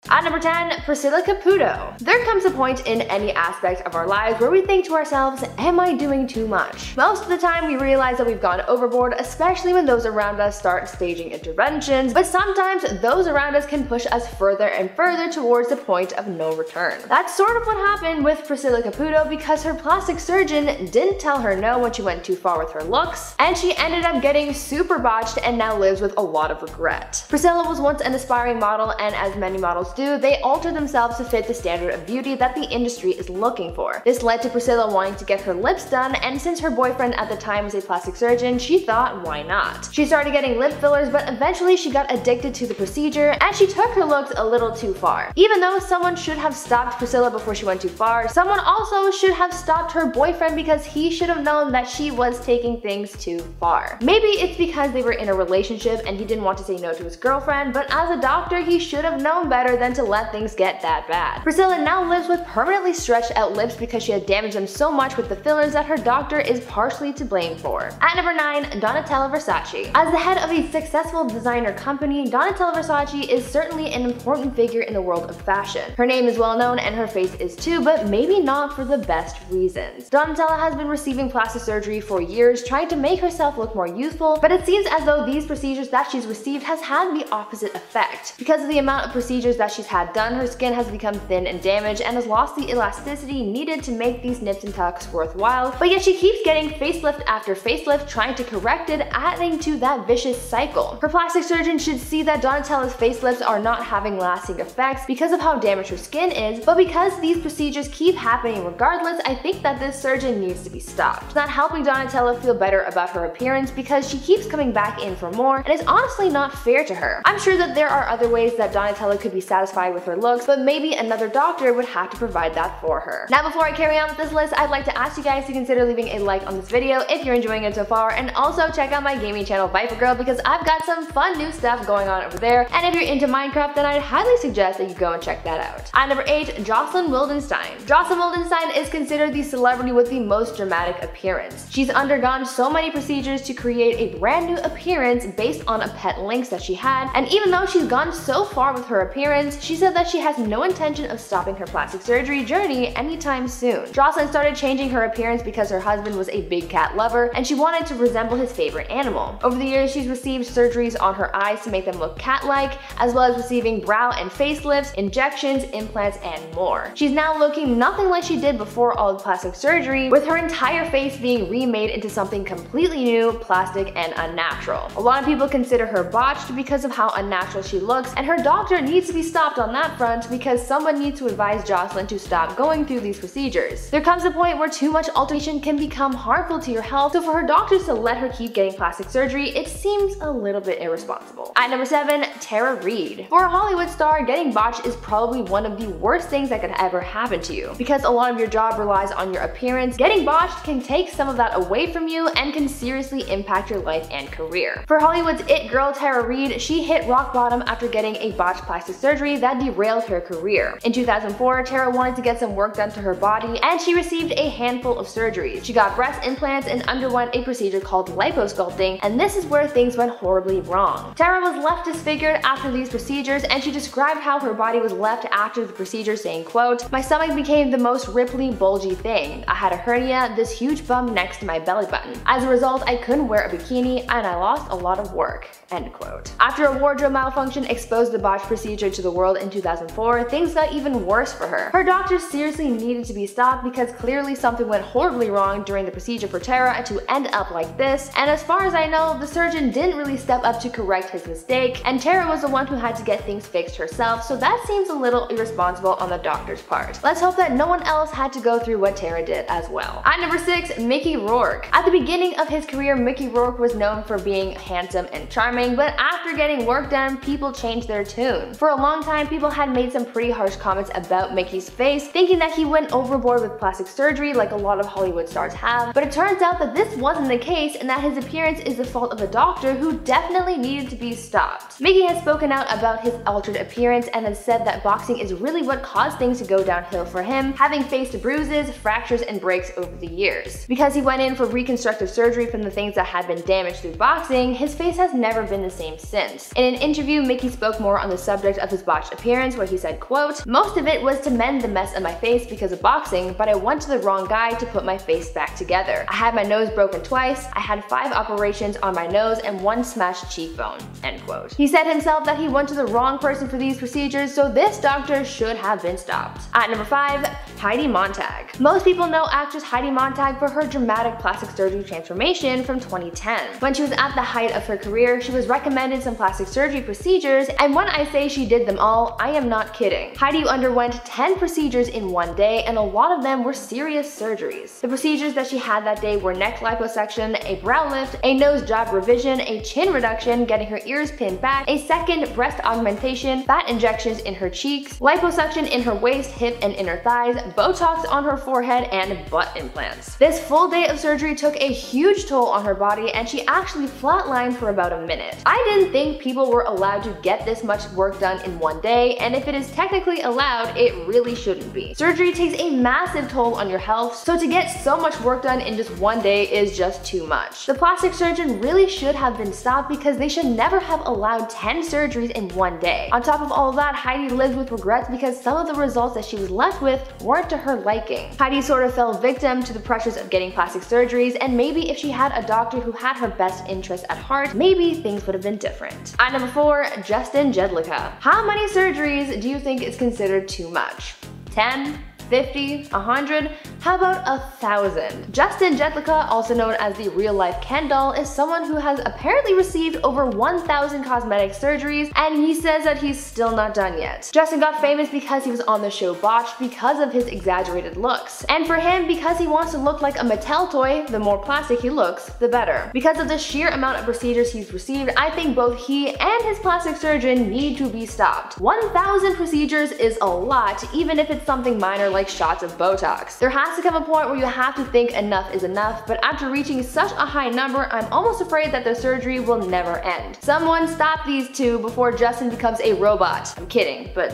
At number 10, Priscilla Caputo. There comes a point in any aspect of our lives where we think to ourselves, am I doing too much? Most of the time we realize that we've gone overboard, especially when those around us start staging interventions, but sometimes those around us can push us further and further towards the point of no return. That's sort of what happened with Priscilla Caputo because her plastic surgeon didn't tell her no when she went too far with her looks, and she ended up getting super botched and now lives with a lot of regret. Priscilla was once an aspiring model, and as many models do, they alter themselves to fit the standard of beauty that the industry is looking for. This led to Priscilla wanting to get her lips done, and since her boyfriend at the time was a plastic surgeon, she thought, why not? She started getting lip fillers, but eventually she got addicted to the procedure and she took her looks a little too far. Even though someone should have stopped Priscilla before she went too far, someone also should have stopped her boyfriend because he should have known that she was taking things too far. Maybe it's because they were in a relationship and he didn't want to say no to his girlfriend, but as a doctor he should have known better than to let things get that bad. Priscilla now lives with permanently stretched out lips because she had damaged them so much with the fillers that her doctor is partially to blame for. At number 9, Donatella Versace. As the head of a successful designer company, Donatella Versace is certainly an important figure in the world of fashion. Her name is well known and her face is too, but maybe not for the best reasons. Donatella has been receiving plastic surgery for years, trying to make herself look more youthful, but it seems as though these procedures that she's received has had the opposite effect. Because of the amount of procedures that she's had done, her skin has become thin and damaged and has lost the elasticity needed to make these nips and tucks worthwhile, but yet she keeps getting facelift after facelift trying to correct it, adding to that vicious cycle. Her plastic surgeon should see that Donatella's facelifts are not having lasting effects because of how damaged her skin is, but because these procedures keep happening regardless, I think that this surgeon needs to be stopped. It's not helping Donatella feel better about her appearance because she keeps coming back in for more, and it's honestly not fair to her. I'm sure that there are other ways that Donatella could be satisfied with her looks, but maybe another doctor would have to provide that for her. Now before I carry on with this list, I'd like to ask you guys to consider leaving a like on this video if you're enjoying it so far, and also check out my gaming channel Viper Girl because I've got some fun new stuff going on over there, and if you're into Minecraft then I'd highly suggest that you go and check that out. At number 8, Jocelyn Wildenstein. Jocelyn Wildenstein is considered the celebrity with the most dramatic appearance. She's undergone so many procedures to create a brand new appearance based on a pet lynx that she had, and even though she's gone so far with her appearance, she said that she has no intention of stopping her plastic surgery journey anytime soon. Jocelyn started changing her appearance because her husband was a big cat lover and she wanted to resemble his favorite animal. Over the years, she's received surgeries on her eyes to make them look cat-like, as well as receiving brow and facelifts, injections, implants, and more. She's now looking nothing like she did before all the plastic surgery, with her entire face being remade into something completely new, plastic, and unnatural. A lot of people consider her botched because of how unnatural she looks, and her doctor needs to be stopped on that front because someone needs to advise Jocelyn to stop going through these procedures. There comes a point where too much alteration can become harmful to your health, so for her doctors to let her keep getting plastic surgery, it seems a little bit irresponsible. At number 7, Tara Reid. For a Hollywood star, getting botched is probably one of the worst things that could ever happen to you. Because a lot of your job relies on your appearance, getting botched can take some of that away from you and can seriously impact your life and career. For Hollywood's it girl Tara Reid, she hit rock bottom after getting a botched plastic surgery that derailed her career. In 2004, Tara wanted to get some work done to her body and she received a handful of surgeries. She got breast implants and underwent a procedure called liposculpting, and this is where things went horribly wrong. Tara was left disfigured after these procedures, and she described how her body was left after the procedure, saying, quote, "My stomach became the most ripply, bulgy thing. I had a hernia, this huge bump next to my belly button. As a result, I couldn't wear a bikini and I lost a lot of work." End quote. After a wardrobe malfunction exposed the botched procedure to the world in 2004, things got even worse for her. Her doctors seriously needed to be stopped because clearly something went horribly wrong during the procedure for Tara to end up like this, and as far as I know, the surgeon didn't really step up to correct his mistake, and Tara was the one who had to get things fixed herself, so that seems a little irresponsible on the doctor's part. Let's hope that no one else had to go through what Tara did as well. At number 6, Mickey Rourke. At the beginning of his career, Mickey Rourke was known for being handsome and charming, but after getting work done, people changed their tune. For a long time, people had made some pretty harsh comments about Mickey's face, thinking that he went overboard with plastic surgery like a lot of Hollywood stars have, but it turns out that this wasn't the case and that his appearance is the fault of a doctor who definitely needed to be stopped. Mickey has spoken out about his altered appearance and has said that boxing is really what caused things to go downhill for him, having faced bruises, fractures, and breaks over the years. Because he went in for reconstructive surgery from the things that had been damaged through boxing, his face has never been the same since. In an interview, Mickey spoke more on the subject of his botched appearance, where he said, quote, "Most of it was to mend the mess on my face because of boxing, but I went to the wrong guy to put my face back together. I had my nose broken twice, I had 5 operations on my nose and 1 smashed cheekbone," end quote. He said himself that he went to the wrong person for these procedures, so this doctor should have been stopped. At number 5, Heidi Montag. Most people know actress Heidi Montag for her dramatic plastic surgery transformation from 2010. When she was at the height of her career, she was recommended some plastic surgery procedures, and when I say she did them all, I am not kidding. Heidi underwent 10 procedures in one day, and a lot of them were serious surgeries. The procedures that she had that day were neck liposuction, a brow lift, a nose job revision, a chin reduction, getting her ears pinned back, a second breast augmentation, fat injections in her cheeks, liposuction in her waist, hip, and inner thighs, Botox on her forehead, and butt implants. This full day of surgery took a huge toll on her body, and she actually flatlined for about a minute. I didn't think people were allowed to get this much work done in one day, and if it is technically allowed, it really shouldn't be. Surgery takes a massive toll on your health, so to get so much work done in just one day is just too much. The plastic surgeon really should have been stopped because they should never have allowed 10 surgeries in one day. On top of all of that, Heidi lived with regrets because some of the results that she was left with weren't to her liking. Heidi sort of fell victim to the pressures of getting plastic surgeries, and maybe if she had a doctor who had her best interests at heart, maybe things would have been different. At number 4, Justin Jedlicka. How many surgeries do you think is considered too much? 10? 50, 100, how about 1,000? Justin Jedlicka, also known as the real-life Ken doll, is someone who has apparently received over 1,000 cosmetic surgeries, and he says that he's still not done yet. Justin got famous because he was on the show Botched because of his exaggerated looks. And for him, because he wants to look like a Mattel toy, the more plastic he looks, the better. Because of the sheer amount of procedures he's received, I think both he and his plastic surgeon need to be stopped. 1,000 procedures is a lot, even if it's something minor like shots of Botox. There has to come a point where you have to think enough is enough, but after reaching such a high number, I'm almost afraid that the surgery will never end. Someone stop these two before Justin becomes a robot. I'm kidding, but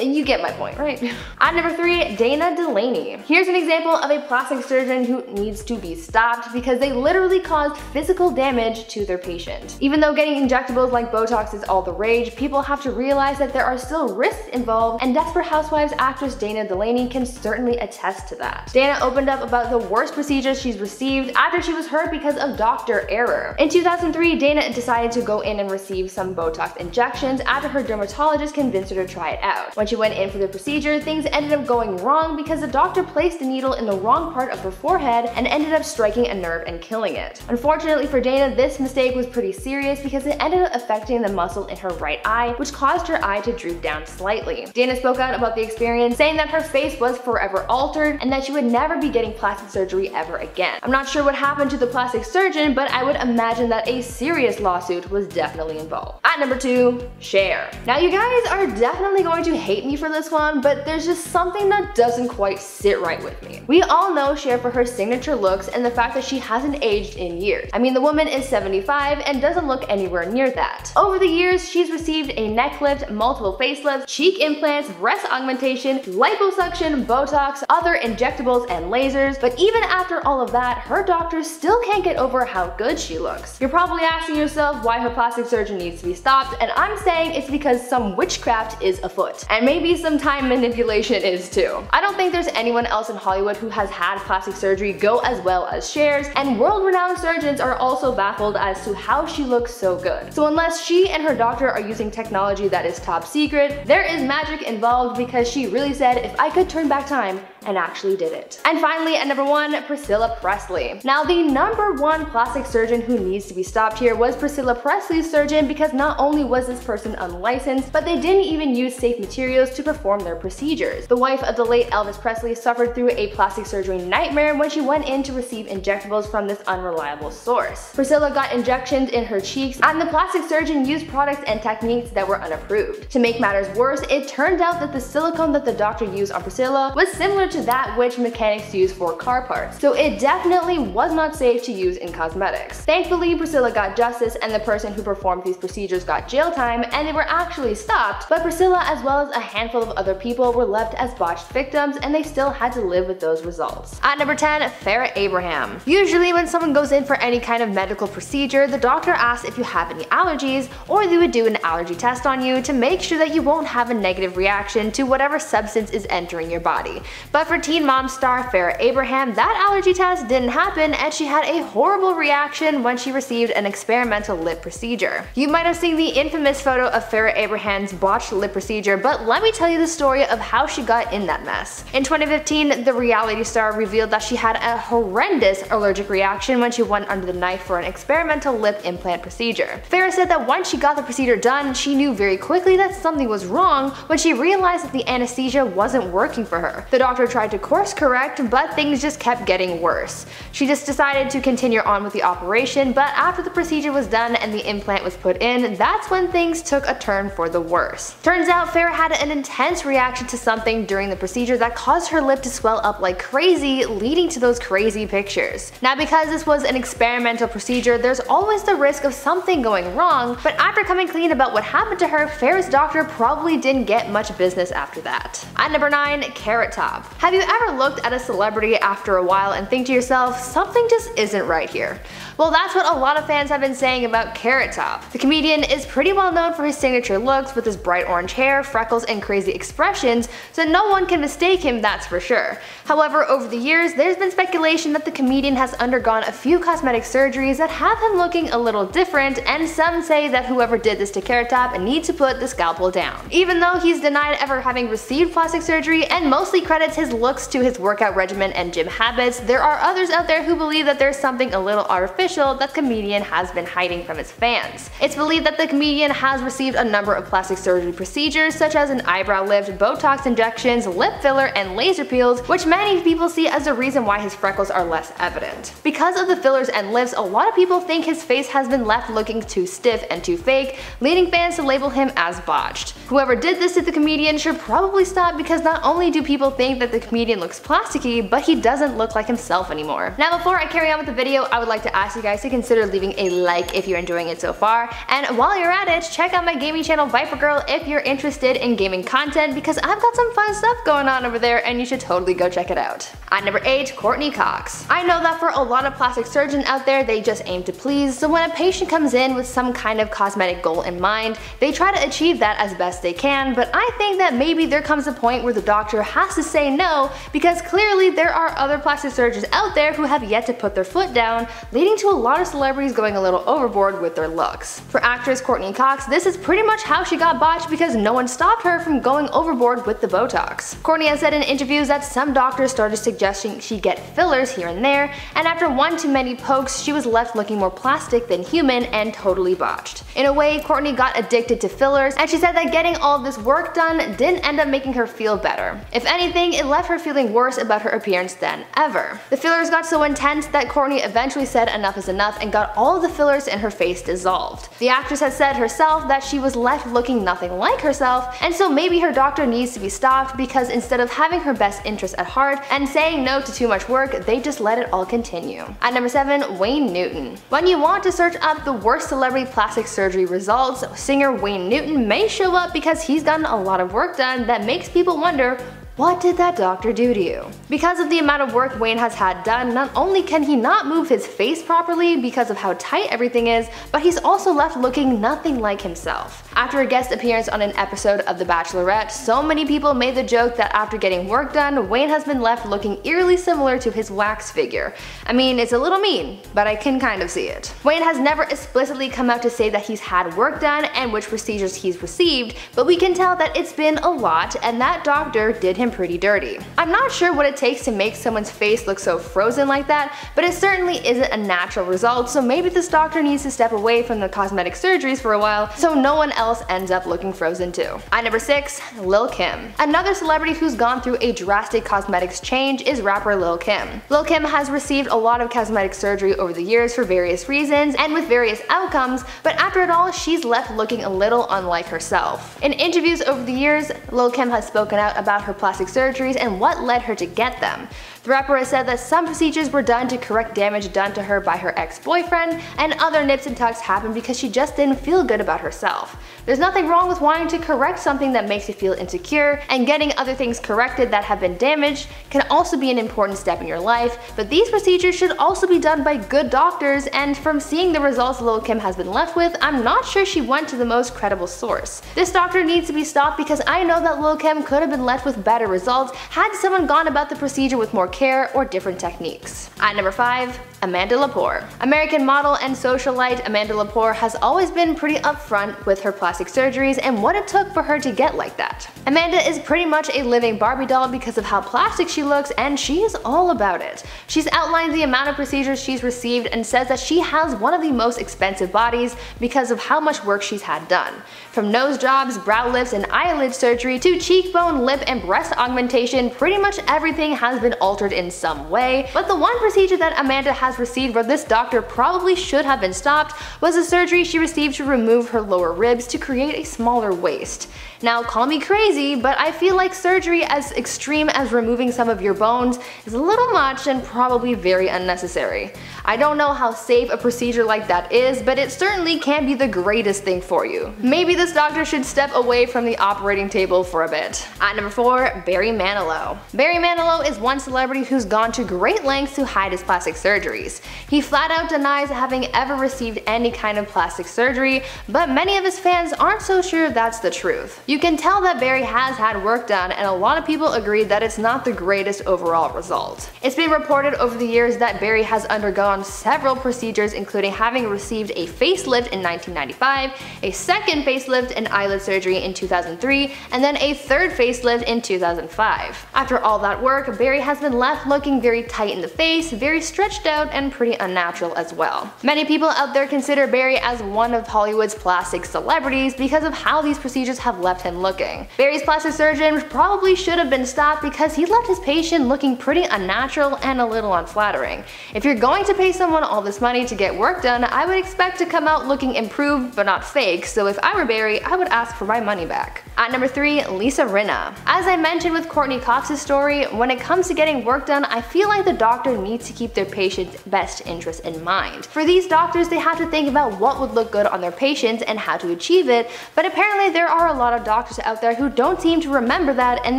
you get my point, right? At number 3, Dana Delaney. Here's an example of a plastic surgeon who needs to be stopped because they literally caused physical damage to their patient. Even though getting injectables like Botox is all the rage, people have to realize that there are still risks involved, and Desperate Housewives actress Dana Delaney can certainly attest to that. Dana opened up about the worst procedures she's received after she was hurt because of doctor error. In 2003, Dana decided to go in and receive some Botox injections after her dermatologist convinced her to try it out. When she went in for the procedure, things ended up going wrong because the doctor placed the needle in the wrong part of her forehead and ended up striking a nerve and killing it. Unfortunately for Dana, this mistake was pretty serious because it ended up affecting the muscle in her right eye, which caused her eye to droop down slightly. Dana spoke out about the experience, saying that her face was forever altered and that she would never be getting plastic surgery ever again. I'm not sure what happened to the plastic surgeon, but I would imagine that a serious lawsuit was definitely involved. At number 2, Cher. Now you guys are definitely going to hate me for this one, but there's just something that doesn't quite sit right with me. We all know Cher for her signature looks and the fact that she hasn't aged in years. I mean, the woman is 75 and doesn't look anywhere near that. Over the years, she's received a neck lift, multiple facelifts, cheek implants, breast augmentation, liposuction, Botox, other injectables, and lasers, but even after all of that, her doctors still can't get over how good she looks. You're probably asking yourself why her plastic surgeon needs to be stopped, and I'm saying it's because some witchcraft is afoot. And maybe some time manipulation is too. I don't think there's anyone else in Hollywood who has had plastic surgery go as well as Cher's, and world-renowned surgeons are also baffled as to how she looks so good. So unless she and her doctor are using technology that is top secret, there is magic involved because she really said, if I could turn back time, and actually did it. And finally, at number 1, Priscilla Presley. Now the number 1 plastic surgeon who needs to be stopped here was Priscilla Presley's surgeon, because not only was this person unlicensed, but they didn't even use safe materials to perform their procedures. The wife of the late Elvis Presley suffered through a plastic surgery nightmare when she went in to receive injectables from this unreliable source. Priscilla got injections in her cheeks, and the plastic surgeon used products and techniques that were unapproved. To make matters worse, it turned out that the silicone that the doctor used on Priscilla was similar to that which mechanics use for car parts, so it definitely was not safe to use in cosmetics. Thankfully, Priscilla got justice and the person who performed these procedures got jail time and they were actually stopped, but Priscilla as well as a handful of other people were left as botched victims, and they still had to live with those results. At number 10, Farrah Abraham. Usually when someone goes in for any kind of medical procedure, the doctor asks if you have any allergies, or they would do an allergy test on you to make sure that you won't have a negative reaction to whatever substance is entering your body. But for Teen Mom star Farrah Abraham, that allergy test didn't happen, and she had a horrible reaction when she received an experimental lip procedure. You might have seen the infamous photo of Farrah Abraham's botched lip procedure, but let me tell you the story of how she got in that mess. In 2015, the reality star revealed that she had a horrendous allergic reaction when she went under the knife for an experimental lip implant procedure. Farrah said that once she got the procedure done, she knew very quickly that something was wrong when she realized that the anesthesia wasn't working for her. The doctor tried to course correct, but things just kept getting worse. She just decided to continue on with the operation, but after the procedure was done and the implant was put in, that's when things took a turn for the worse. Turns out Farrah had an intense reaction to something during the procedure that caused her lip to swell up like crazy, leading to those crazy pictures. Now, because this was an experimental procedure, there's always the risk of something going wrong, but after coming clean about what happened to her, Farrah's doctor probably didn't get much business after that. At number 9, Carrot Top. Have you ever looked at a celebrity after a while and think to yourself, something just isn't right here? Well, that's what a lot of fans have been saying about Carrot Top. The comedian is pretty well known for his signature looks with his bright orange hair, freckles, and crazy expressions, so no one can mistake him, that's for sure. However, over the years, there's been speculation that the comedian has undergone a few cosmetic surgeries that have him looking a little different, and some say that whoever did this to Carrot Top needs to put the scalpel down. Even though he's denied ever having received plastic surgery and mostly credits his looks to his workout regimen and gym habits, there are others out there who believe that there's something a little artificial that the comedian has been hiding from his fans. It's believed that the comedian has received a number of plastic surgery procedures such as an eyebrow lift, Botox injections, lip filler, and laser peels, which many people see as the reason why his freckles are less evident. Because of the fillers and lifts, a lot of people think his face has been left looking too stiff and too fake, leading fans to label him as botched. Whoever did this to the comedian should probably stop, because not only do people think that the comedian looks plasticky, but he doesn't look like himself anymore. Now, before I carry on with the video, I would like to ask you guys to consider leaving a like if you're enjoying it so far, and while you're at it, check out my gaming channel Viper Girl if you're interested in gaming content, because I've got some fun stuff going on over there and you should totally go check it out. At number 8, Courtney Cox. I know that for a lot of plastic surgeons out there, they just aim to please, so when a patient comes in with some kind of cosmetic goal in mind, they try to achieve that as best they can, but I think that maybe there comes a point where the doctor has to say no, because clearly there are other plastic surgeons out there who have yet to put their foot down, leading to a lot of celebrities going a little overboard with their looks. For actress Courtney Cox, this is pretty much how she got botched, because no one stopped her from going overboard with the Botox. Courtney has said in interviews that some doctors started suggesting she get fillers here and there, and after one too many pokes, she was left looking more plastic than human and totally botched. In a way, Courtney got addicted to fillers, and she said that getting all of this work done didn't end up making her feel better. If anything, it left her feeling worse about her appearance than ever. The fillers got so intense that Courtney eventually said enough is enough and got all of the fillers in her face dissolved. The actress has said herself that she was left looking nothing like herself, and so maybe her doctor needs to be stopped, because instead of having her best interest at heart and saying no to too much work, they just let it all continue. At number 7, Wayne Newton. When you want to search up the worst celebrity plastic surgery results, singer Wayne Newton may show up, because he's gotten a lot of work done that makes people wonder, what did that doctor do to you? Because of the amount of work Wayne has had done, not only can he not move his face properly because of how tight everything is, but he's also left looking nothing like himself. After a guest appearance on an episode of The Bachelorette, so many people made the joke that after getting work done, Wayne has been left looking eerily similar to his wax figure. I mean, it's a little mean, but I can kind of see it. Wayne has never explicitly come out to say that he's had work done and which procedures he's received, but we can tell that it's been a lot, and that doctor did him pretty dirty. I'm not sure what it takes to make someone's face look so frozen like that, but it certainly isn't a natural result, so maybe this doctor needs to step away from the cosmetic surgeries for a while so no one else ends up looking frozen too. At number 6, Lil Kim. Another celebrity who's gone through a drastic cosmetics change is rapper Lil Kim. Lil Kim has received a lot of cosmetic surgery over the years for various reasons and with various outcomes, but after it all, she's left looking a little unlike herself. In interviews over the years, Lil Kim has spoken out about her plastic surgeries and what led her to get them. The rapper has said that some procedures were done to correct damage done to her by her ex-boyfriend, and other nips and tucks happened because she just didn't feel good about herself. There's nothing wrong with wanting to correct something that makes you feel insecure, and getting other things corrected that have been damaged can also be an important step in your life, but these procedures should also be done by good doctors, and from seeing the results Lil' Kim has been left with, I'm not sure she went to the most credible source. This doctor needs to be stopped because I know that Lil' Kim could have been left with better results had someone gone about the procedure with more care or different techniques. At number 5, Amanda Lepore. American model and socialite Amanda Lepore has always been pretty upfront with her plastic surgeries and what it took for her to get like that. Amanda is pretty much a living Barbie doll because of how plastic she looks, and she is all about it. She's outlined the amount of procedures she's received and says that she has one of the most expensive bodies because of how much work she's had done. From nose jobs, brow lifts, and eyelid surgery to cheekbone, lip, and breast augmentation, pretty much everything has been altered in some way, but the one procedure that Amanda has received where this doctor probably should have been stopped was a surgery she received to remove her lower ribs to create a smaller waist. Now, call me crazy, but I feel like surgery as extreme as removing some of your bones is a little much and probably very unnecessary. I don't know how safe a procedure like that is, but it certainly can be the greatest thing for you. Maybe this doctor should step away from the operating table for a bit. At number 4, Barry Manilow. Barry Manilow is one celebrity who's gone to great lengths to hide his plastic surgeries. He flat out denies having ever received any kind of plastic surgery, but many of his fans aren't so sure that's the truth. You can tell that Barry has had work done, and a lot of people agree that it's not the greatest overall result. It's been reported over the years that Barry has undergone several procedures, including having received a facelift in 1995, a second facelift and eyelid surgery in 2003, and then a third facelift in 2005. After all that work, Barry has been left looking very tight in the face, very stretched out, and pretty unnatural as well. Many people out there consider Barry as one of Hollywood's plastic celebrities because of how these procedures have left him looking. Barry's plastic surgeon probably should have been stopped because he left his patient looking pretty unnatural and a little unflattering. If you're going to pay someone all this money to get work done, I would expect to come out looking improved but not fake, so if I were Barry, I would ask for my money back. At number 3, Lisa Rinna. As I mentioned with Courtney Cox's story, when it comes to getting work done, I feel like the doctor needs to keep their patient's best interest in mind. For these doctors, they have to think about what would look good on their patients and how to achieve it, but apparently there are a lot of doctors out there who don't seem to remember that, and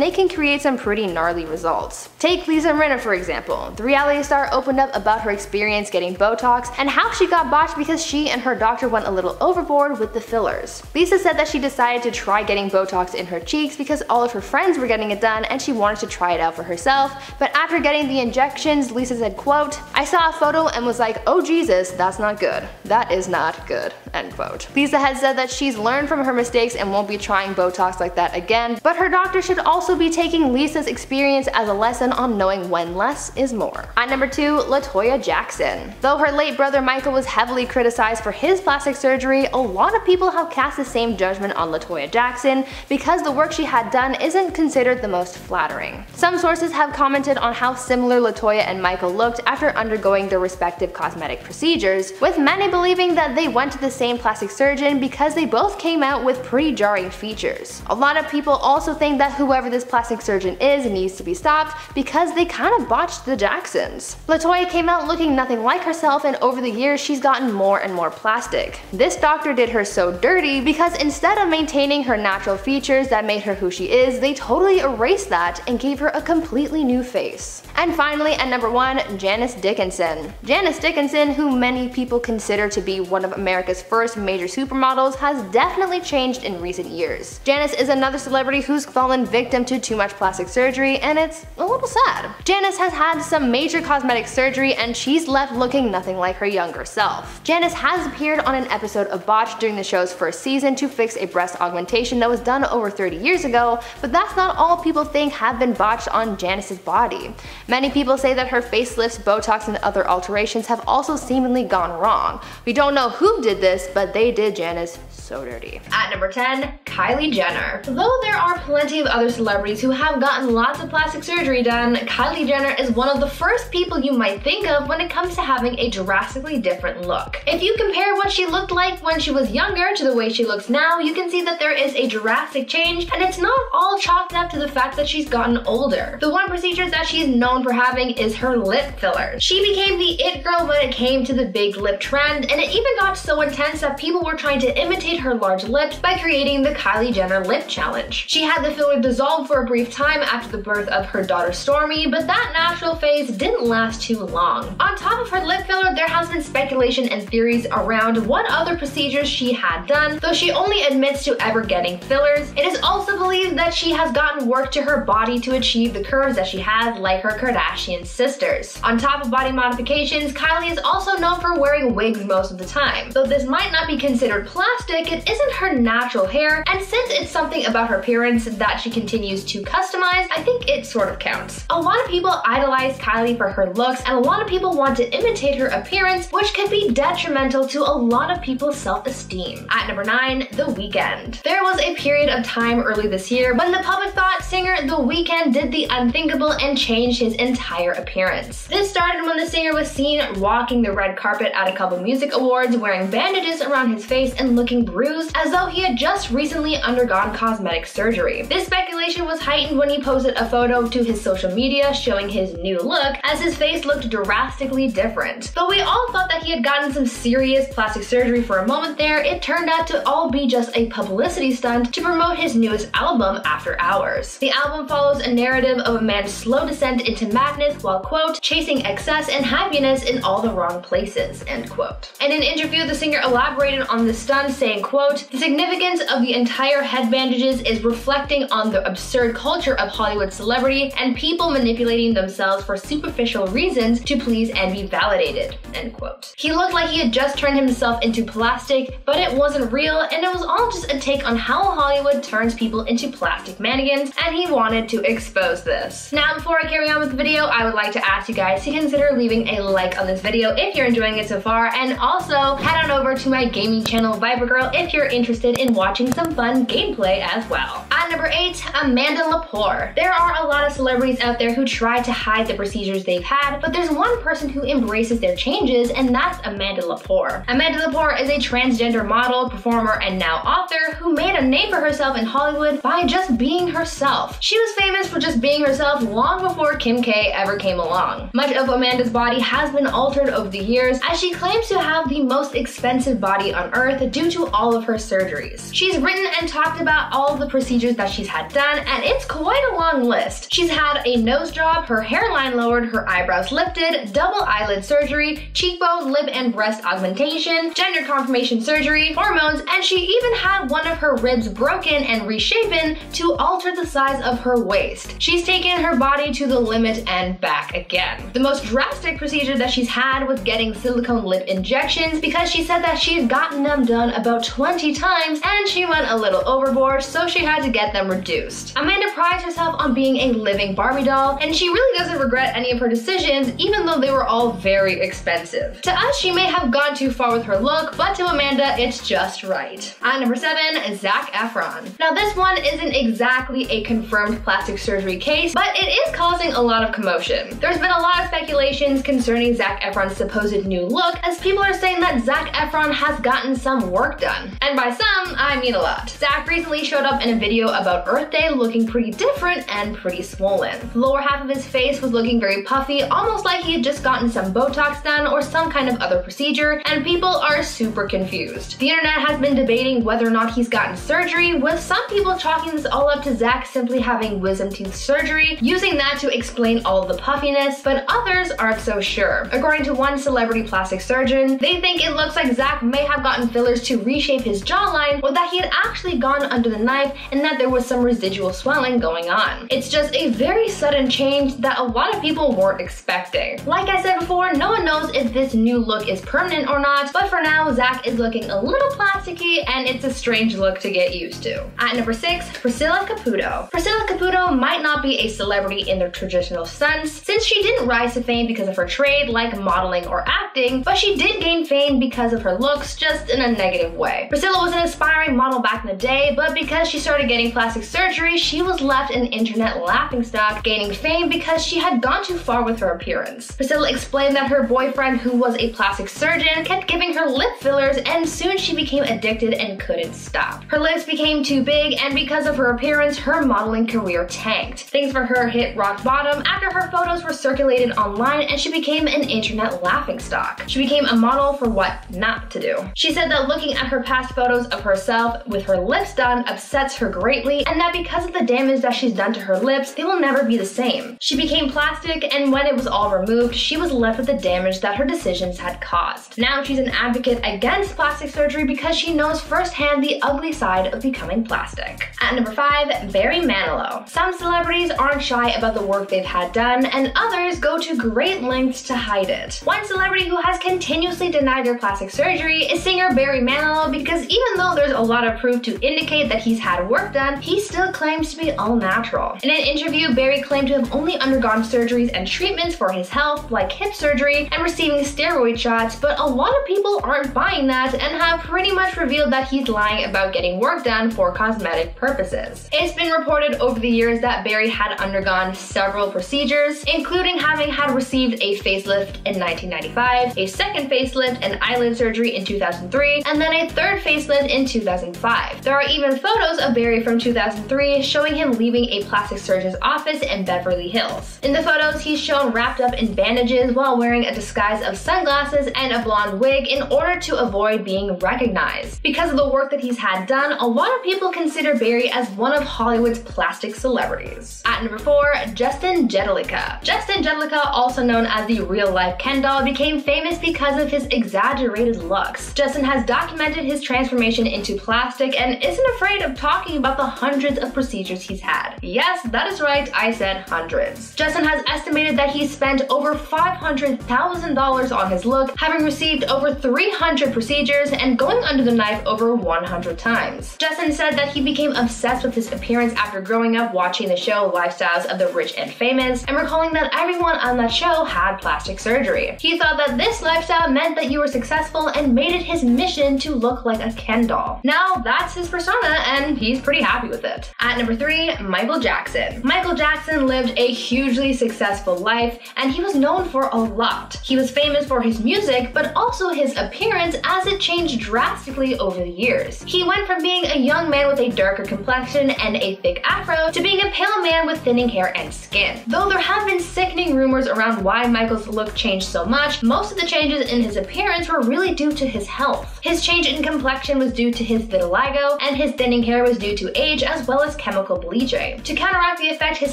they can create some pretty gnarly results. Take Lisa Rinna for example. The reality star opened up about her experience getting Botox and how she got botched because she and her doctor went a little overboard with the fillers. Lisa said that she decided to try getting Botox in her cheeks because all of her friends were getting it done and she wanted to try it out for herself, but after getting the injections, Lisa said, quote, "I saw a photo and was like, oh Jesus, that's not good. That is not good," end quote. Lisa has said that she's learned from her mistakes and won't be trying Botox like that again, but her doctor should also be taking Lisa's experience as a lesson on knowing when less is more. At number 2, LaToya Jackson. Though her late brother Michael was heavily criticized for his plastic surgery, a lot of people have cast the same judgment on LaToya Jackson because the work she had done isn't considered the most flattering. Some sources have commented on how similar LaToya and Michael looked after undergoing their respective cosmetic procedures, with many believing that they went to the same plastic surgeon because they both came out with pretty jarring features. A lot of people also think that whoever this plastic surgeon is needs to be stopped because they kind of botched the Jacksons. LaToya came out looking nothing like herself, and over the years she's gotten more and more plastic. This doctor did her so dirty because instead of maintaining her natural features that made her who she is, they totally erased that and gave her a completely new face. And finally, at number 1, Janice Dickinson. Janice Dickinson, who many people consider to be one of America's first major supermodels, has definitely changed in recent years. Janice is another celebrity who's fallen victim to too much plastic surgery, and it's a little sad. Janice has had some major cosmetic surgery and she's left looking nothing like her younger self. Janice has appeared on an episode of Botched during the show's first season to fix a breast augmentation that was done over 30 years ago, but that's not all people think have been botched on Janice's body. Many people say that her facelifts, Botox, and other alterations have also seemingly gone wrong. We don't know who did this, but they did Janice so dirty. At number 10, Kylie Jenner. Though there are plenty of other celebrities who have gotten lots of plastic surgery done, Kylie Jenner is one of the first people you might think of when it comes to having a drastically different look. If you compare what she looked like when she was younger to the way she looks now, you can see that there is a drastic drastic change, and it's not all chalked up to the fact that she's gotten older. The one procedure that she's known for having is her lip filler. She became the it girl when it came to the big lip trend, and it even got so intense that people were trying to imitate her large lips by creating the Kylie Jenner lip challenge. She had the filler dissolve for a brief time after the birth of her daughter Stormi, but that natural phase didn't last too long. On top of her lip filler, there has been speculation and theories around what other procedures she had done, though she only admits to ever getting fillers. It is also believed that she has gotten work to her body to achieve the curves that she has, like her Kardashian sisters. On top of body modifications, Kylie is also known for wearing wigs most of the time. Though this might not be considered plastic, it isn't her natural hair, and since it's something about her appearance that she continues to customize, I think it sort of counts. A lot of people idolize Kylie for her looks, and a lot of people want to imitate her appearance, which can be detrimental to a lot of people's self-esteem. At number 9, The Weeknd. There was a period of time early this year when the public thought singer The Weeknd did the unthinkable and changed his entire appearance. This started when the singer was seen walking the red carpet at a couple music awards wearing bandages around his face and looking bruised as though he had just recently undergone cosmetic surgery. This speculation was heightened when he posted a photo to his social media showing his new look, as his face looked drastically different. Though we all thought that he had gotten some serious plastic surgery for a moment there, it turned out to all be just a publicity stunt to promote his newest album, After Hours. The album follows a narrative of a man's slow descent into madness while, quote, chasing excess and happiness in all the wrong places, end quote. In an interview, the singer elaborated on the stunt, saying, quote, the significance of the entire head bandages is reflecting on the absurd culture of Hollywood celebrity and people manipulating themselves for superficial reasons to please and be validated, end quote. He looked like he had just turned himself into plastic, but it wasn't real, and it was all just a take on how Hollywood turns people into plastic mannequins, and he wanted to expose this. Now, before I carry on with the video, I would like to ask you guys to consider leaving a like on this video if you're enjoying it so far, and also head on over to my gaming channel Viper Girl if you're interested in watching some fun gameplay as well. At number 8, Amanda Lepore. There are a lot of celebrities out there who try to hide the procedures they've had, but there's one person who embraces their changes, and that's Amanda Lepore. Amanda Lepore is a transgender model, performer, and now author who made a name for herself in Hollywood by just being herself. She was famous for just being herself long before Kim K ever came along. Much of Amanda's body has been altered over the years, as she claims to have the most expensive body on earth due to all of her surgeries. She's written and talked about all of the procedures that she's had done, and it's quite a long list. She's had a nose job, her hairline lowered, her eyebrows lifted, double eyelid surgery, cheekbone, lip and breast augmentation, gender confirmation surgery, hormones, and she even had one of her ribs broken and reshapen to alter the size of her waist. She's taken her body to the limit and back again. The most drastic procedure that she's had was getting silicone lip injections, because she said that she's gotten them done about 20 times and she went a little overboard, so she had to get them reduced. Amanda prides herself on being a living Barbie doll, and she really doesn't regret any of her decisions, even though they were all very expensive. To us, she may have gone too far with her look, but to Amanda, it's just right. At number 7, Zac Efron. Now this one isn't exactly a confirmed plastic surgery case, but it is causing a lot of commotion. There's been a lot of speculations concerning Zac Efron's supposed new look, as people are saying that Zac Efron has gotten some work done. And by some, I mean a lot. Zac recently showed up in a video about Earth Day looking pretty different and pretty swollen. The lower half of his face was looking very puffy, almost like he had just gotten some Botox done or some kind of other procedure, and people are super confused. The internet has been debating whether or not he's gotten surgery, with some people chalking this all up to Zac simply having wisdom teeth surgery, using that to explain all of the puffiness, but others aren't so sure. According to one celebrity plastic surgeon, they think it looks like Zac may have gotten fillers to reshape his jawline, or that he had actually gone under the knife and that there was some residual swelling going on. It's just a very sudden change that a lot of people weren't expecting. Like I said before, no one knows if this new look is permanent or not, but for now, Zac is looking a little plasticky, and it's a strange look to get used to. At number 6, Priscilla Caputo. Priscilla Caputo might not be a celebrity in the traditional sense, since she didn't rise to fame because of her trade like modeling or acting, but she did gain fame because of her looks, just in a negative way. Priscilla was an aspiring model back in the day, but because she started getting plastic surgery, she was left an internet laughingstock, gaining fame because she had gone too far with her appearance. Priscilla explained that her boyfriend, who was a plastic surgeon, kept giving her lip fillers, and soon she became addicted and couldn't stop. Her lips became became too big, and because of her appearance, her modeling career tanked. Things for her hit rock bottom after her photos were circulated online and she became an internet laughingstock. She became a model for what not to do. She said that looking at her past photos of herself with her lips done upsets her greatly, and that because of the damage that she's done to her lips, they will never be the same. She became plastic, and when it was all removed, she was left with the damage that her decisions had caused. Now she's an advocate against plastic surgery because she knows firsthand the ugly side of becoming plastic. At number 5, Barry Manilow. Some celebrities aren't shy about the work they've had done, and others go to great lengths to hide it. One celebrity who has continuously denied their plastic surgery is singer Barry Manilow, because even though there's a lot of proof to indicate that he's had work done, he still claims to be all natural. In an interview, Barry claimed to have only undergone surgeries and treatments for his health, like hip surgery and receiving steroid shots, but a lot of people aren't buying that and have pretty much revealed that he's lying about getting work done for cosmetic purposes. It's been reported over the years that Barry had undergone several procedures, including having had received a facelift in 1995, a second facelift and eyelid surgery in 2003, and then a third facelift in 2005. There are even photos of Barry from 2003 showing him leaving a plastic surgeon's office in Beverly Hills. In the photos, he's shown wrapped up in bandages while wearing a disguise of sunglasses and a blonde wig in order to avoid being recognized. Because of the work that he's had done, a lot of people consider Barry as one of Hollywood's plastic celebrities. At number 4, Justin Jedlicka. Justin Jedlicka, also known as the real-life Ken doll, became famous because of his exaggerated looks. Justin has documented his transformation into plastic and isn't afraid of talking about the hundreds of procedures he's had. Yes, that is right, I said hundreds. Justin has estimated that he spent over $500,000 on his look, having received over 300 procedures and going under the knife over 100 times. Justin said that he became obsessed with his appearance after growing up watching the show Lifestyles of the Rich and Famous and recalling that everyone on that show had plastic surgery. He thought that this lifestyle meant that you were successful and made it his mission to look like a Ken doll. Now that's his persona and he's pretty happy with it. At number 3, Michael Jackson. Michael Jackson lived a hugely successful life and he was known for a lot. He was famous for his music, but also his appearance, as it changed drastically over the years. He went from being a young man with a darker complexion and a thick afro to being a pale man with thinning hair and skin. Though there have been sickening rumors around why Michael's look changed so much, most of the changes in his appearance were really due to his health. His change in complexion was due to his vitiligo, and his thinning hair was due to age as well as chemical bleaching. To counteract the effect his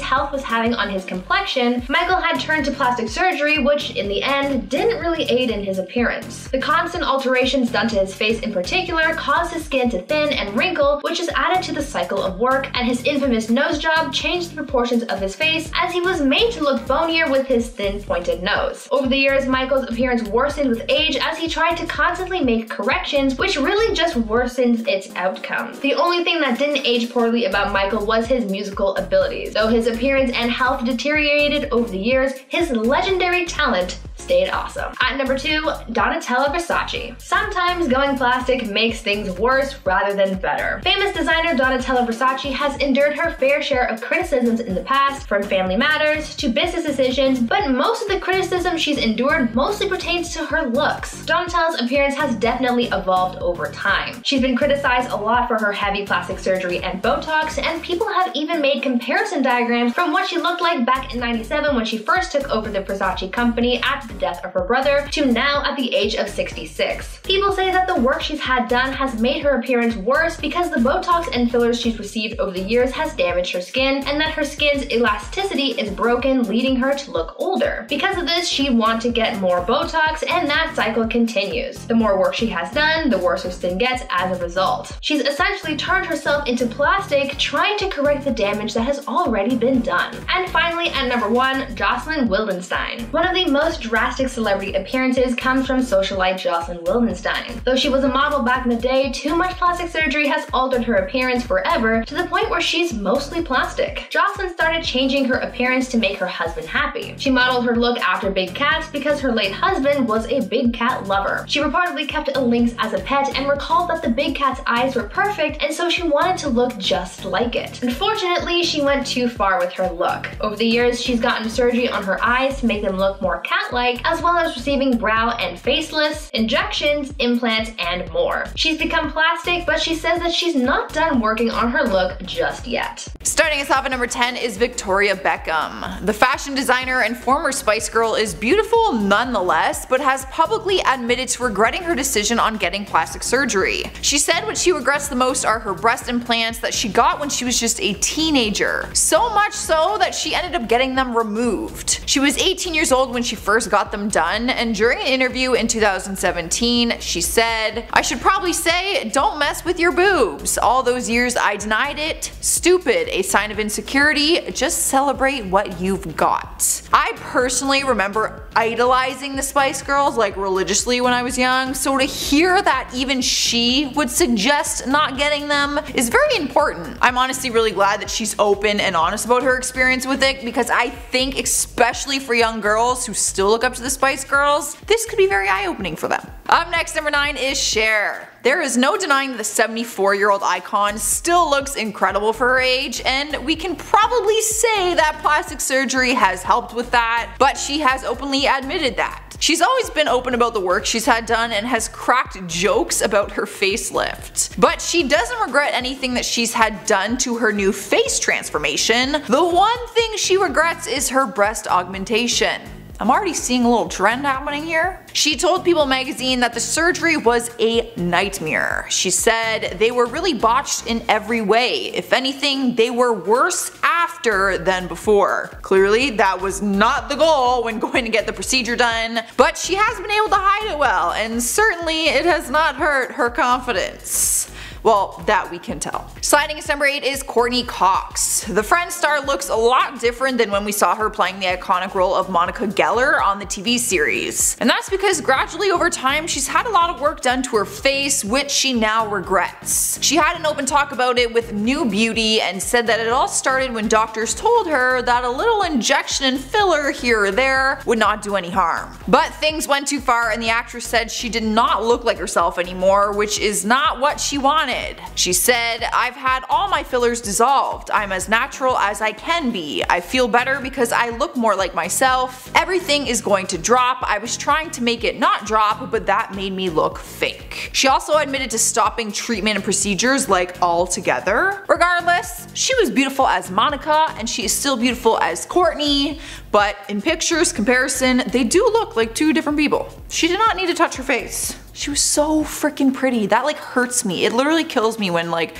health was having on his complexion, Michael had turned to plastic surgery, which in the end didn't really aid in his appearance. The constant alterations done to his face in particular caused his skin to thin and wrinkle, which is added to the cycle of work, and his infamous nose job changed the proportions of his face as he was made to look bonier with his thin pointed nose. Over the years, Michael's appearance worsened with age as he tried to constantly make corrections, which really just worsens its outcome. The only thing that didn't age poorly about Michael was his musical abilities. Though his appearance and health deteriorated over the years, his legendary talent stayed awesome. At number 2, Donatella Versace. Sometimes going plastic makes things worse rather than better. Famous designer Donatella Versace has endured her fair share of criticisms in the past, from family matters to business decisions, but most of the criticism she's endured mostly pertains to her looks. Donatella's appearance has definitely evolved over time. She's been criticized a lot for her heavy plastic surgery and Botox, and people have even made comparison diagrams from what she looked like back in '97 when she first took over the Versace company after the death of her brother to now at the age of 66. People say that the work she's had done has made her appearance worse because the Botox and fillers she's received over the years has damaged her skin, and that her skin's elasticity is broken, leading her to look older. Because of this, she wants to get more Botox, and that cycle continues. The more work she has done, the worse her skin gets as a result. She's essentially turned herself into plastic, trying to correct the damage that has already been done. And finally, at number 1, Jocelyn Wildenstein. One of the most drastic celebrity appearances comes from socialite Jocelyn Wildenstein. Though she was a model back in the day, too much plastic surgery has altered her appearance forever to the point where she's mostly plastic. Jocelyn started changing her appearance to make her husband happy. She modeled her look after big cats because her late husband was a big cat lover. She reportedly kept a lynx as a pet and recalled that the big cat's eyes were perfect, and so she wanted to look just like it. Unfortunately, she went too far with her look. Over the years, she's gotten surgery on her eyes to make them look more cat-like, leg, as well as receiving brow and facelifts, injections, implants, and more. She's become plastic, but she says that she's not done working on her look just yet. Starting us off at number 10 is Victoria Beckham. The fashion designer and former Spice Girl is beautiful nonetheless, but has publicly admitted to regretting her decision on getting plastic surgery. She said what she regrets the most are her breast implants that she got when she was just a teenager. So much so that she ended up getting them removed. She was 18 years old when she first got them done, and during an interview in 2017, she said, "I should probably say, don't mess with your boobs. All those years I denied it. Stupid. A sign of insecurity. Just celebrate what you've got." I personally remember idolizing the Spice Girls like religiously when I was young, so to hear that even she would suggest not getting them is very important. I'm honestly really glad that she's open and honest about her experience with it, because I think especially for young girls who still look up to the Spice Girls, this could be very eye-opening for them. Up next, number 9 is Cher. There is no denying that the 74-year-old icon still looks incredible for her age, and we can probably say that plastic surgery has helped with that, but she has openly admitted that. She's always been open about the work she's had done and has cracked jokes about her facelift. But she doesn't regret anything that she's had done to her new face transformation. The one thing she regrets is her breast augmentation. I'm already seeing a little trend happening here. She told People magazine that the surgery was a nightmare. She said they were really botched in every way. If anything, they were worse after than before. Clearly, that was not the goal when going to get the procedure done, but she has been able to hide it well, and certainly it has not hurt her confidence. Well, that we can tell. Sliding at number 8 is Courtney Cox. The Friends star looks a lot different than when we saw her playing the iconic role of Monica Geller on the TV series. And that's because gradually over time she's had a lot of work done to her face, which she now regrets. She had an open talk about it with New Beauty and said that it all started when doctors told her that a little injection and filler here or there would not do any harm. But things went too far and the actress said she did not look like herself anymore, which is not what she wanted. She said, "I've had all my fillers dissolved. I'm as natural as I can be. I feel better because I look more like myself. Everything is going to drop. I was trying to make it not drop, but that made me look fake." She also admitted to stopping treatment and procedures like altogether. Regardless, she was beautiful as Monica and she is still beautiful as Courtney, but in pictures comparison, they do look like two different people. She did not need to touch her face. She was so freaking pretty. That like hurts me. It literally kills me when like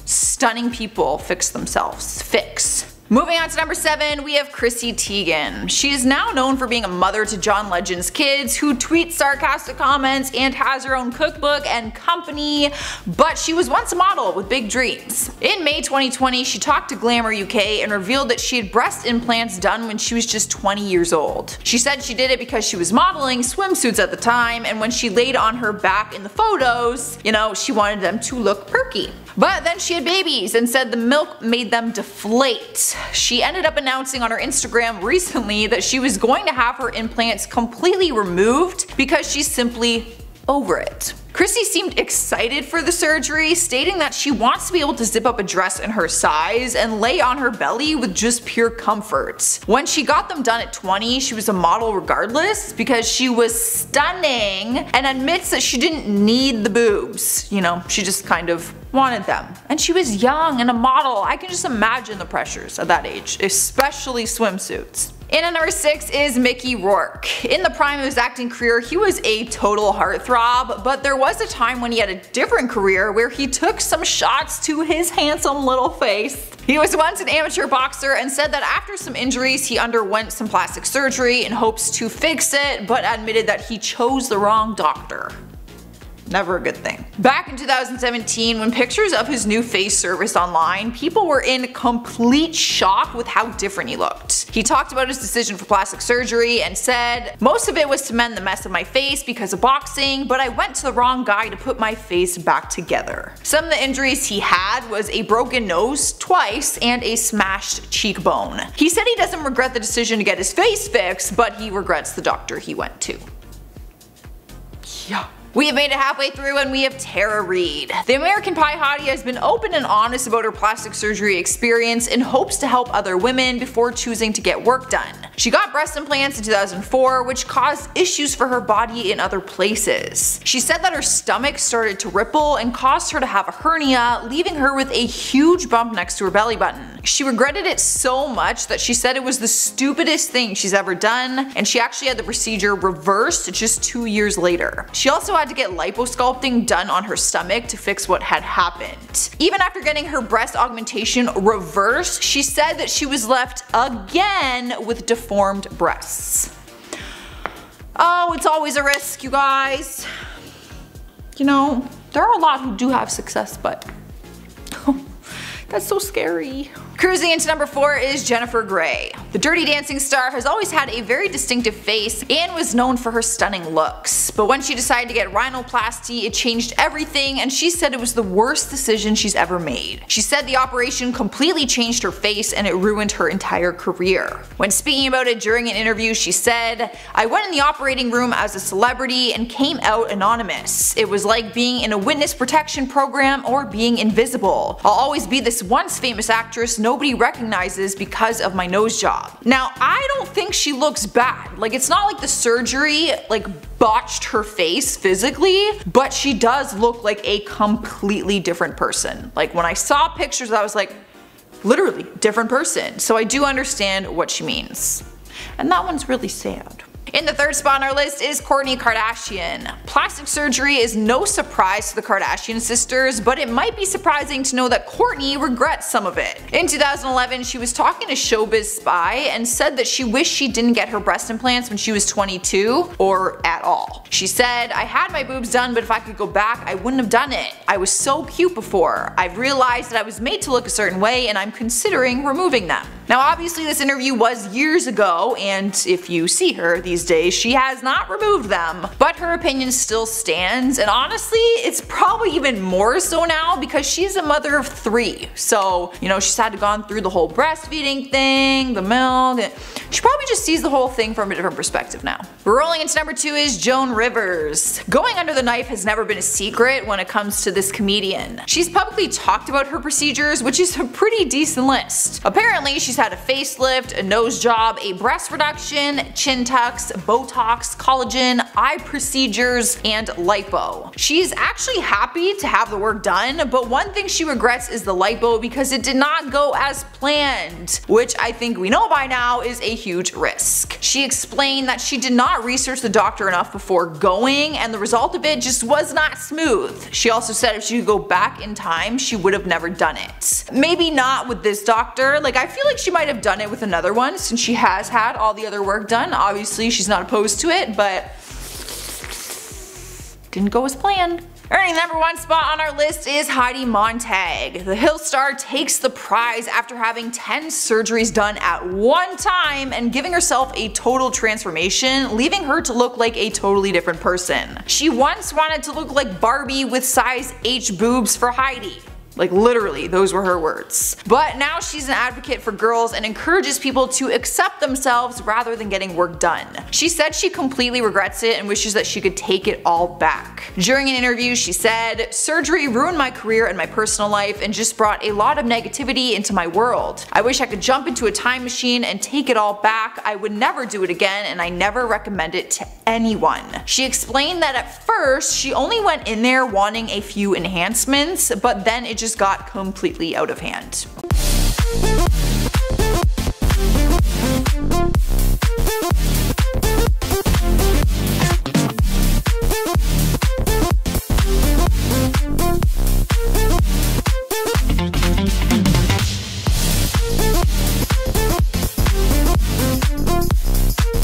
stunning people fix themselves. Moving on to number 7, we have Chrissy Teigen. She is now known for being a mother to John Legend's kids, who tweets sarcastic comments and has her own cookbook and company, but she was once a model with big dreams. In May 2020, she talked to Glamour UK and revealed that she had breast implants done when she was just 20 years old. She said she did it because she was modeling swimsuits at the time, and when she laid on her back in the photos, you know, she wanted them to look perky. But then she had babies and said the milk made them deflate. She ended up announcing on her Instagram recently that she was going to have her implants completely removed because she's simply over it. Chrissy seemed excited for the surgery, stating that she wants to be able to zip up a dress in her size and lay on her belly with just pure comfort. When she got them done at 20, she was a model regardless because she was stunning, and admits that she didn't need the boobs. You know, she just kind of wanted them. And she was young and a model. I can just imagine the pressures at that age, especially swimsuits. And at number 6 is Mickey Rourke. In the prime of his acting career, he was a total heartthrob, but there was a time when he had a different career where he took some shots to his handsome little face. He was once an amateur boxer and said that after some injuries he underwent some plastic surgery in hopes to fix it, but admitted that he chose the wrong doctor. Never a good thing. Back in 2017, when pictures of his new face surfaced online, people were in complete shock with how different he looked. He talked about his decision for plastic surgery and said, "Most of it was to mend the mess of my face because of boxing, but I went to the wrong guy to put my face back together." Some of the injuries he had was a broken nose twice and a smashed cheekbone. He said he doesn't regret the decision to get his face fixed, but he regrets the doctor he went to. Yeah. We have made it halfway through and we have Tara Reid. The American Pie hottie has been open and honest about her plastic surgery experience in hopes to help other women before choosing to get work done. She got breast implants in 2004, which caused issues for her body in other places. She said that her stomach started to ripple and caused her to have a hernia, leaving her with a huge bump next to her belly button. She regretted it so much that she said it was the stupidest thing she's ever done, and she actually had the procedure reversed just 2 years later. She also had to get liposculpting done on her stomach to fix what had happened. Even after getting her breast augmentation reversed, she said that she was left again with deformed breasts. Oh, it's always a risk, you guys. You know, there are a lot who do have success, but that's so scary. Cruising into number 4 is Jennifer Grey. The Dirty Dancing star has always had a very distinctive face and was known for her stunning looks. But when she decided to get rhinoplasty, it changed everything, and she said it was the worst decision she's ever made. She said the operation completely changed her face and it ruined her entire career. When speaking about it during an interview, she said, "I went in the operating room as a celebrity and came out anonymous. It was like being in a witness protection program or being invisible. I'll always be this once famous actress nobody recognizes because of my nose job." Now, I don't think she looks bad. Like, it's not like the surgery botched her face physically, but she does look like a completely different person. Like, when I saw pictures, I was like, literally different person. So I do understand what she means. And that one's really sad. In the third spot on our list is Kourtney Kardashian. Plastic surgery is no surprise to the Kardashian sisters, but it might be surprising to know that Kourtney regrets some of it. In 2011, she was talking to Showbiz Spy and said that she wished she didn't get her breast implants when she was 22, or at all. She said, "I had my boobs done, but if I could go back, I wouldn't have done it. I was so cute before. I've realized that I was made to look a certain way and I'm considering removing them." Now, obviously this interview was years ago, and if you see her these days, she has not removed them, but her opinion still stands, and honestly it's probably even more so now because she's a mother of 3. So, you know, she's had to gone through the whole breastfeeding thing, the milk, and she probably just sees the whole thing from a different perspective now. Rolling into number 2 is Joan Rivers. Going under the knife has never been a secret when it comes to this comedian. She's publicly talked about her procedures, which is a pretty decent list. Apparently she's had a facelift, a nose job, a breast reduction, chin tucks, Botox, collagen, eye procedures, and lipo. She's actually happy to have the work done, but one thing she regrets is the lipo because it did not go as planned, which I think we know by now is a huge risk. She explained that she did not research the doctor enough before going, and the result of it just was not smooth. She also said if she could go back in time, she would have never done it. Maybe not with this doctor. Like, I feel like she might have done it with another one since she has had all the other work done. Obviously she's not opposed to it, but didn't go as planned. Earning the number 1 spot on our list is Heidi Montag. The Hill star takes the prize after having 10 surgeries done at one time and giving herself a total transformation, leaving her to look like a totally different person. She once wanted to look like Barbie with size H boobs for Heidi. Like, literally, those were her words. But now she's an advocate for girls and encourages people to accept themselves rather than getting work done. She said she completely regrets it and wishes that she could take it all back. During an interview she said, "Surgery ruined my career and my personal life and just brought a lot of negativity into my world. I wish I could jump into a time machine and take it all back. I would never do it again and I never recommend it to anyone." She explained that at first she only went in there wanting a few enhancements, but then it just got completely out of hand.